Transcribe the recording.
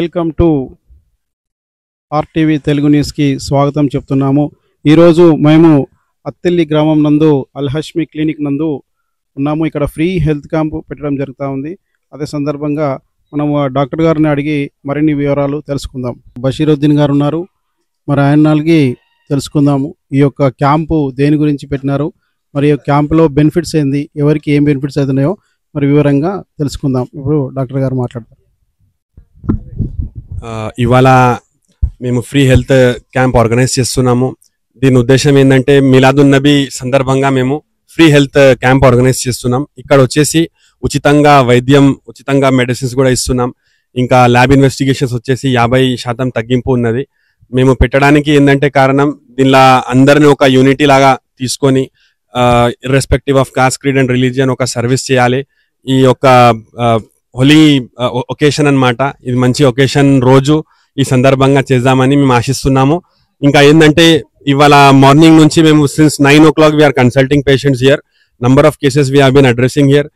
Welcome to RTV Telugu న్యూస్కి స్వాగతం చెప్తున్నాము. ఈరోజు మేము అత్తిల్లి గ్రామం నందు అల్హష్మి క్లినిక్ నందు ఉన్నాము. ఇక్కడ ఫ్రీ హెల్త్ క్యాంప్ పెట్టడం జరుగుతూ ఉంది. అదే సందర్భంగా మనము డాక్టర్ గారిని అడిగి మరిన్ని వివరాలు తెలుసుకుందాం. బషీరుద్దీన్ గారు ఉన్నారు, మరి ఆయన అడిగి తెలుసుకుందాము. ఈ యొక్క క్యాంపు దేని గురించి పెట్టినారు, మరి ఈ క్యాంపులో బెనిఫిట్స్ ఏంది, ఎవరికి ఏం బెనిఫిట్స్ అవుతున్నాయో మరి వివరంగా తెలుసుకుందాం. ఇప్పుడు డాక్టర్ గారు మాట్లాడతారు. ఇవాళ మేము ఫ్రీ హెల్త్ క్యాంప్ ఆర్గనైజ్ చేస్తున్నాము. దీని ఉద్దేశం ఏంటంటే మిలాదున్ నబీ సందర్భంగా మేము ఫ్రీ హెల్త్ క్యాంప్ ఆర్గనైజ్ చేస్తున్నాం. ఇక్కడ వచ్చేసి ఉచితంగా వైద్యం, ఉచితంగా మెడిసిన్స్ కూడా ఇస్తున్నాం. ఇంకా ల్యాబ్ ఇన్వెస్టిగేషన్స్ వచ్చేసి 50% తగ్గింపు ఉన్నది. మేము పెట్టడానికి ఏంటంటే కారణం, దీనిలో అందరిని ఒక యూనిటీ లాగా తీసుకొని irrespective of cost, creed and religion ఒక సర్వీస్ చేయాలి. ఈ యొక్క హోలీ ఒకేషన్ అన్నమాట. ఇది మంచి ఒకేషన్ రోజు ఈ సందర్భంగా చేద్దామని మేము ఆశిస్తున్నాము. ఇంకా ఏంటంటే ఇవాళ మార్నింగ్ నుంచి మేము since 9 o'clock we are consulting patients here. Number of cases we have been addressing here.